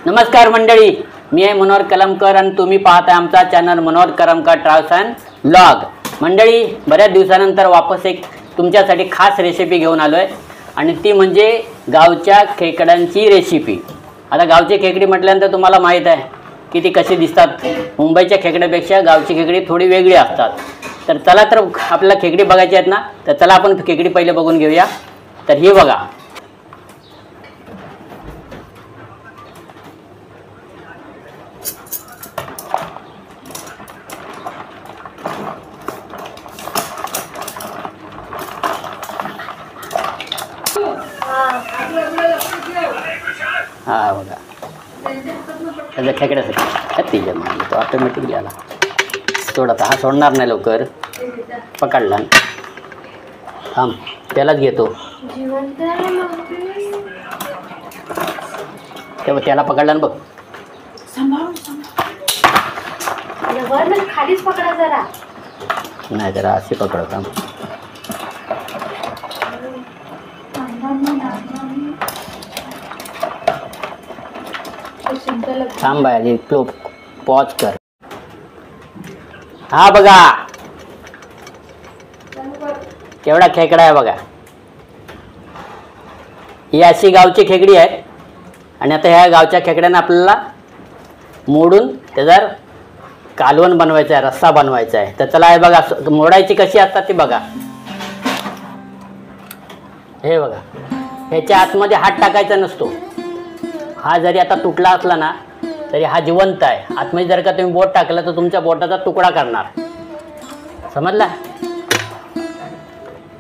नमस्कार मंडळी, मी आहे मनोहर कलमकर आणि तुम्ही पाहताय आमचा channel Manohar Kalamkar travels and vlog. मंडळी, बऱ्याच दिवसानंतर वापस एक तुमच्यासाठी खास रेसिपी घेऊन आलो आहे आणि ती म्हणजे गावच्या खेकड्यांची रेसिपी। आता गावची खेकडी म्हटल्यानंतर तुम्हाला माहीत आहे की ती कशी दिसतात। मुंबईच्या खेकड्यापेक्षा गावची खेकडी थोडी वेगळी असतात। तर चला तर आपल्याला खेकडी बघायची आहेत ना, तर चला आपण खेकडी पहिले बघून घेऊया। तर ही बघा, हा बघा त्याचा खेकड्यासाठी तिच्या मागे तो ऑटोमॅटिकली आला। सोडता हा सोडणार नाही लवकर, पकडला थांब त्यालाच घेतो। तेव्हा त्याला पकडला ना बघ, खालीच पकडा जरा, नाही जरा असे पकडत थांब। थांब बाय, पॉज कर। हा बघा केवढा खेकडा आहे बघा। ही अशी गावची खेकडी आहे आणि आता ह्या गावच्या खेकड्यांना आपल्याला मोडून त्याचा कालवण बनवायचं आहे, रस्सा बनवायचा आहे। तर चला हे बघा, मोडायची कशी असतात ती बघा। हे बघा, ह्याच्या आतमध्ये हात टाकायचा नसतो। हा जरी आता तुटला असला ना तरी हा जिवंत आहे। आतमध्ये जर का तुम्ही बोट टाकलं तर तुमच्या बोटाचा तुकडा करणार, समजला?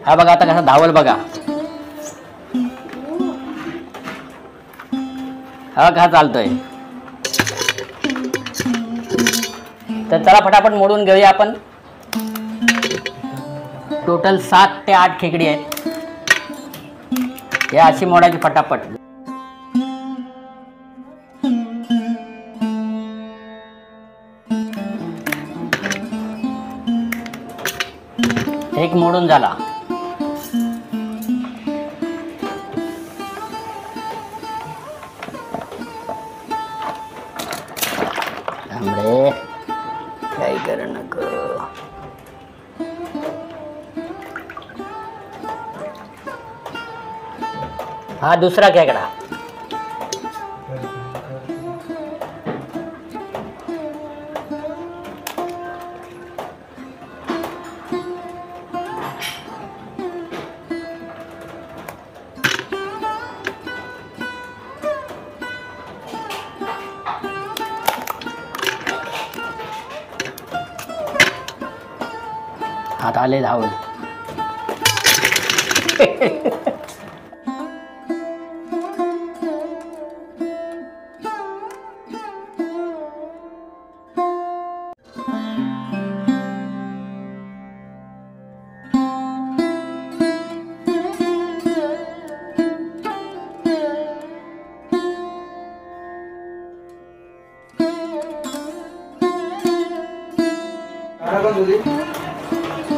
हा बघा आता कसा धावल बघा, हा कसा चालतोय। तर चला फटाफट मोडून घेऊया आपण। टोटल 7 ते 8 खेकडी आहेत, हे अशी मोडायची फटाफट। एक मोडून झाला। थांबरे, काही कर नको। हा दुसरा खेकडा, हात आले धावल।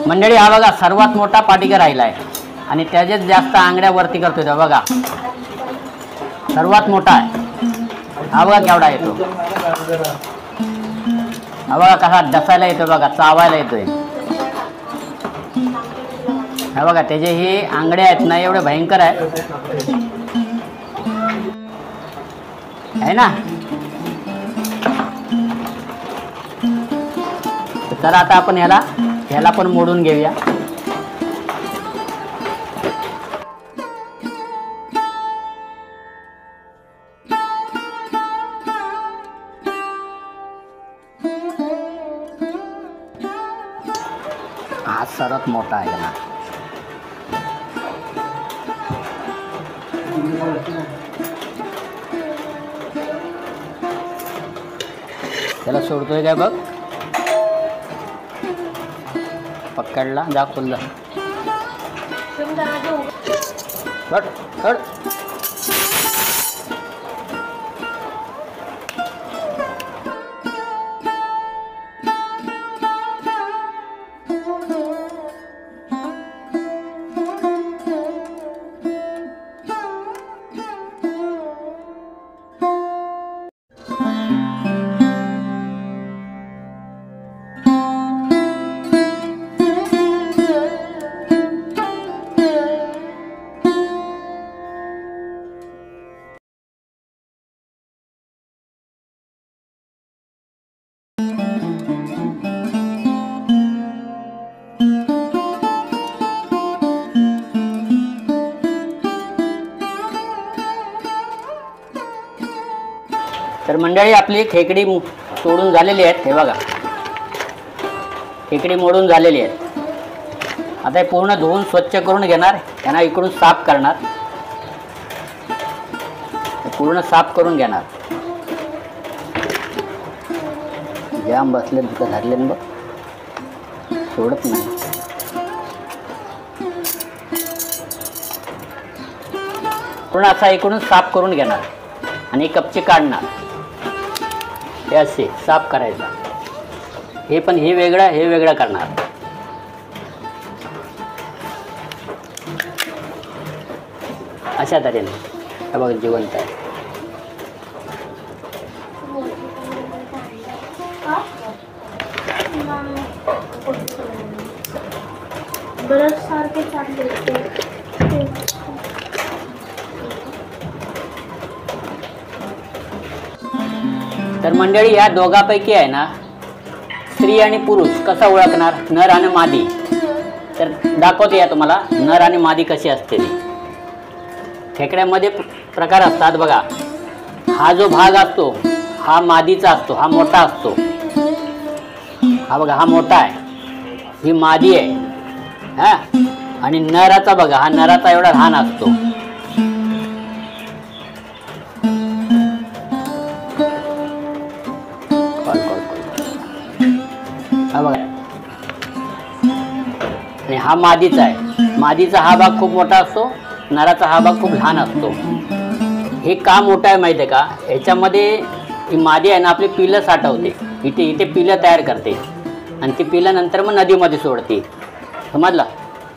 मंडळी, हा बघा सर्वात मोठा पाटीका राहिलाय आणि त्याच्यात जास्त आंगड्या वरती करतोय तो बघा, सर्वात मोठा आहे। हा बघा केवढा येतो, हा बघा कसा डसायला येतोय बघा, चावायला येतोय। हा बघा त्याचे हे आंगड्या आहेत ना एवढे भयंकर आहे ना। चला आता आपण ह्याला पण मोडून घेऊया। हा सर्वात मोठा आहे ना, त्याला सोडतोय काय बघ, पकडला दाखवला। तर मंडळी आपली खेकडी तोडून झालेली आहेत. हे बघा, खेकडी मोडून झालेली आहेत. आता हे पूर्ण धुवून स्वच्छ करून घेणार, त्यांना इकडून साफ करणार, पूर्ण साफ करून घेणार. जाम बसले तिथं धरले बघ, सोडत नाही. पूर्ण असा इकडून साफ करून घेणार आणि कपचे काढणार. हे असे साफ करायचा. हे पण हे वेगळं करणार. अशा तऱ्हेने हे बघा जिवंत आहे. तर मंडळी या दोघांपैकी आहे ना, स्त्री आणि पुरुष कसा ओळखणार, नर आणि मादी. तर दाखवते या तुम्हाला नर आणि मादी कशी असते ती. खेकड्यामध्ये प्रकार असतात बघा. हा जो भाग असतो हा मादीचा असतो, हा मोठा असतो. हा बघा, हा मोठा आहे, ही मादी आहे. हा, आणि नराचा बघा, हा नराचा एवढा लहान असतो. हा बघा, आणि हा मादीचा आहे. मादीचा हा भाग खूप मोठा असतो, नराचा हा भाग खूप लहान असतो. हे का मोठा आहे माहिती आहे का? ह्याच्यामध्ये ही मादी आहे ना आपली पिलं साठवते. इथे पिलं तयार करते आणि ती पिलं नंतर मग नदीमध्ये सोडते. समजलं?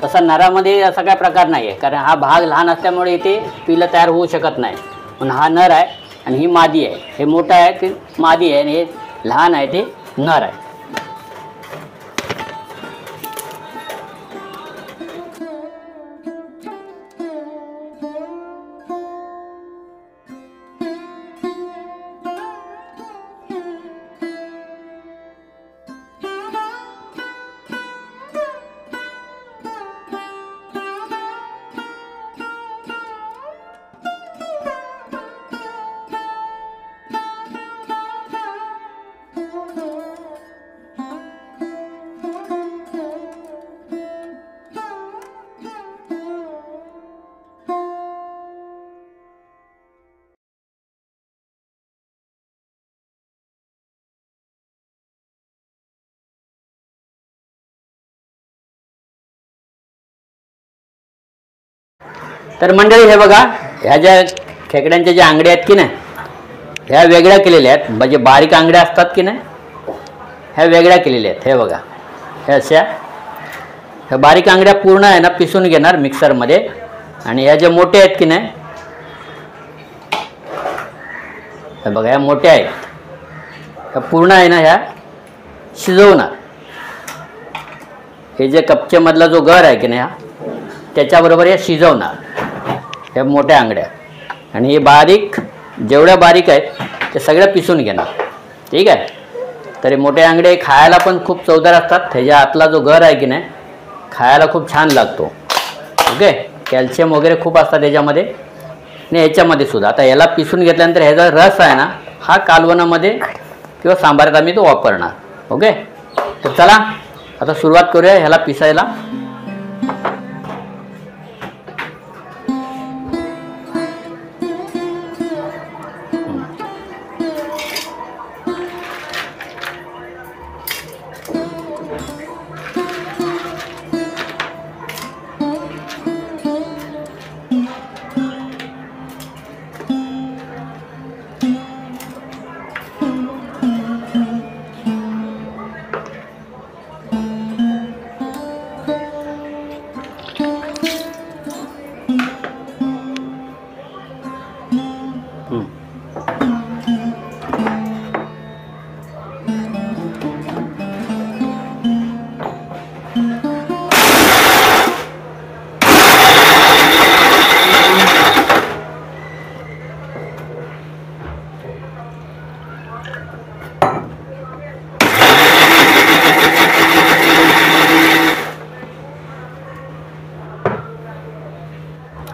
तसा नरामध्ये असा काय प्रकार नाही आहे, कारण हा भाग लहान असल्यामुळे इथे पिलं तयार होऊ शकत नाही. पण हा नर आहे आणि ही मादी आहे. हे मोठं आहे ते मादी आहे आणि हे लहान आहे ते नर आहे. तर मंडळी हे बघा, ह्या ज्या खेकड्यांच्या ज्या आंगड्या आहेत की नाही, ह्या वेगळ्या केलेल्या आहेत. म्हणजे बारीक आंगड्या असतात की नाही, ह्या वेगळ्या केलेल्या आहेत. हे बघा, ह्या अशा ह्या बारीक आंगड्या पूर्ण आहे ना पिसून घेणार मिक्सरमध्ये. आणि ह्या ज्या मोठ्या आहेत की नाही, हे बघा, ह्या मोठ्या आहेत, ह्या पूर्ण आहे ना ह्या शिजवणार. हे जे कपच्यामधला जो गर आहे की नाही, हा त्याच्याबरोबर या शिजवणार ह्या मोठ्या आंगड्या. आणि हे बारीक, जेवढ्या बारीक आहेत ते सगळ्या पिसून घेणार. ठीक आहे? तर हे मोठे आंगडे खायला पण खूप चवदार असतात. ह्याच्या आतला जो गर आहे की नाही, खायला खूप छान लागतो. ओके, कॅल्शियम वगैरे खूप असतात त्याच्यामध्ये आणि ह्याच्यामध्ये सुद्धा. आता याला पिसून घेतल्यानंतर ह्याचा रस आहे ना, हा कालवणामध्ये किंवा सांबारात आम्ही तो वापरणार. ओके, तर चला आता सुरुवात करूया ह्याला पिसायला.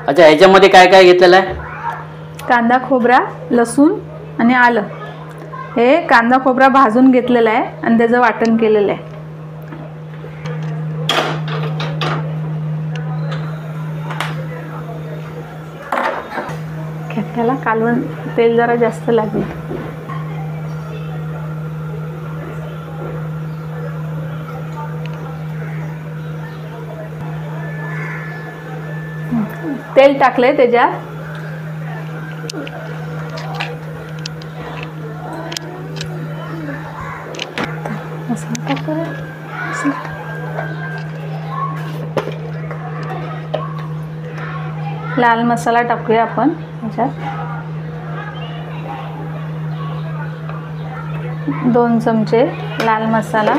अच्छा, ह्याच्यामध्ये काय काय घेतलेलं आहे? कांदा, खोबरा, लसूण आणि आलं. हे कांदा खोबरा भाजून घेतलेला आहे आणि त्याचं वाटण केलेलं आहे. त्याला कालवण तेल जरा जास्त लागेल. तेल टाकले त्याच्यात. लाल मसाला टाकूया आपण ह्याच्यात. 2 चमचे लाल मसाला.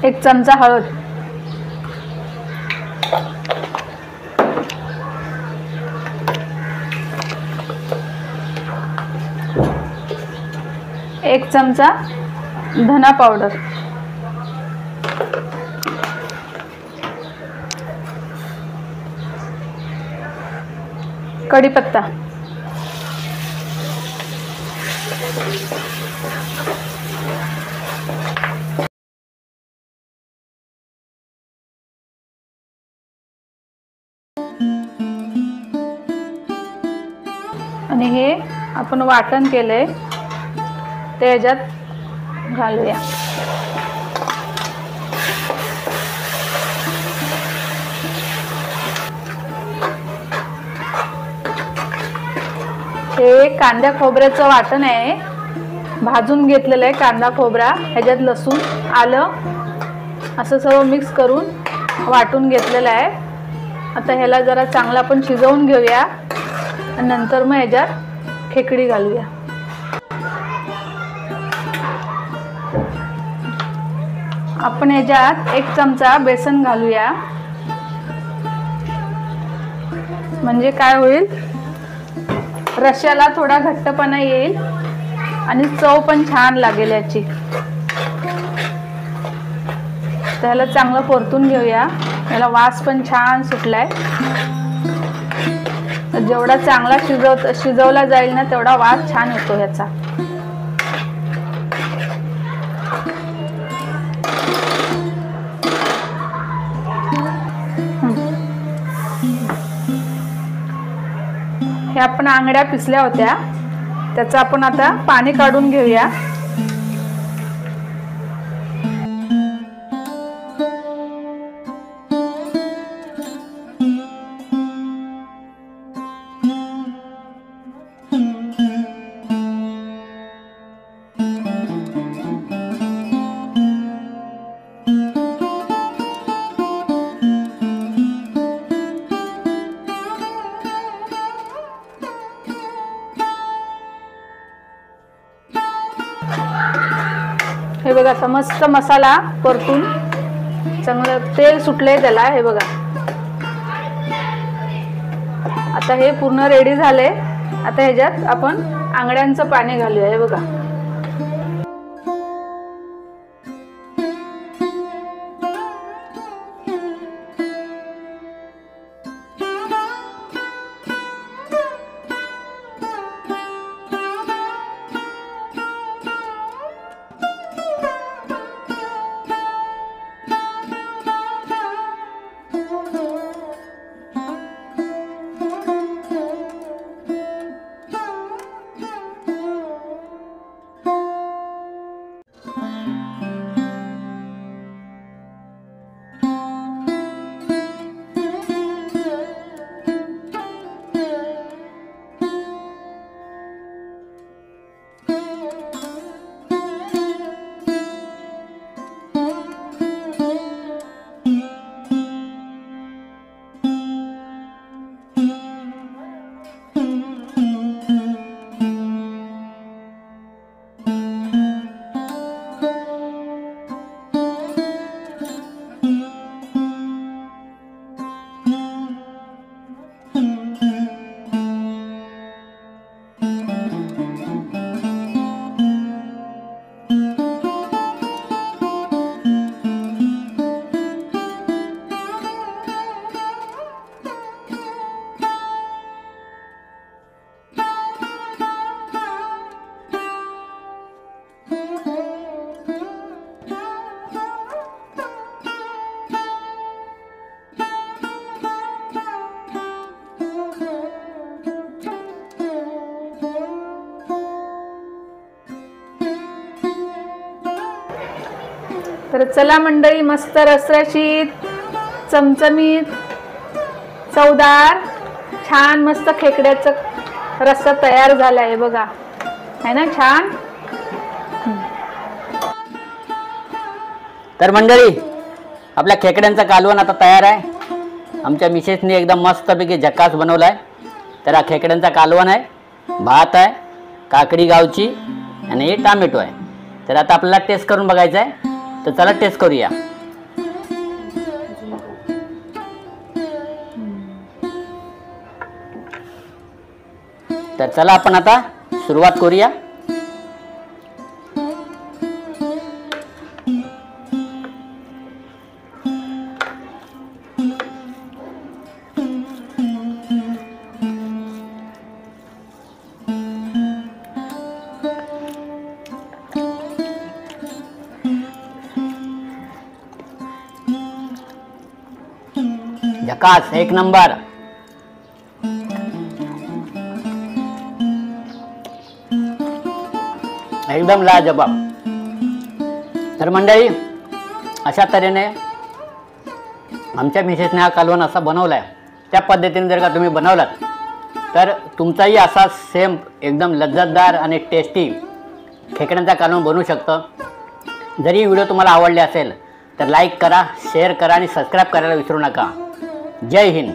एक चमचा हळद. एक चमचा धना पावडर. कढीपत्ता. आणि हे आपण वाटण केलंय ते ह्याच्यात घालूया. हे कांदा खोबऱ्याचं वाटण आहे, भाजून घेतलेलं आहे कांदा खोबरा. ह्याच्यात लसूण आलं असं सर्व मिक्स करून वाटून घेतलेलं आहे. आता ह्याला जरा चांगला आपण शिजवून घेऊया आणि नंतर मग ह्याच्यात खेकडी घालूया. आपण ह्याच्यात 1 चमचा बेसन घालूया. म्हणजे काय होईल, रश्याला थोडा घट्टपणा येईल आणि चव पण छान लागेल याची. त्याला चांगलं परतून घेऊया. याला वास पण छान सुटलाय. जेवढा चांगला शिजवला जाईल ना तेवढा वास छान येतो याचा. हे आपण आंगड्या पिसल्या होत्या त्याचं आपण आता पाणी काढून घेऊया. हे बघा आता मस्त मसाला परतून चांगलं तेल सुटले त्याला. हे बघा आता हे पूर्ण रेडी झाले. आता ह्याच्यात आपण आंगड्यांचं पाणी घालूया. हे बघा तर चला मंडळी, मस्त रसरशीत, चमचमीत, चवदार, छान मस्त खेकड्याचं रस्सा तयार झाला आहे बघा, है ना छान. तर मंडळी, आपल्या खेकड्यांचं कालवण आता तयार आहे. आमच्या मिसेसने एकदम मस्तपैकी झकास बनवला आहे. तर हा खेकड्यांचा कालवण आहे, भात आहे, काकडी गावची आणि हे टामॅटो आहे. तर आता आपल्याला टेस्ट करून बघायचं आहे. तर चला टेस्ट करूया. तर चला आपण आता सुरुवात करूया. झकास, एक नंबर. एकदम लाजवाब. तर मंडळी, अशा तऱ्हेने आमच्या मिसेसने हा कालवण असा बनवला आहे. त्या पद्धतीने जर का तुम्ही बनवलात तर तुमचाही असा सेम एकदम लज्जतदार आणि टेस्टी खेकड्यांचा कालवण बनवू शकतं. जरी व्हिडिओ तुम्हाला आवडले असेल तर लाईक करा, शेअर करा आणि सबस्क्राईब करायला विसरू नका. जय हिंद.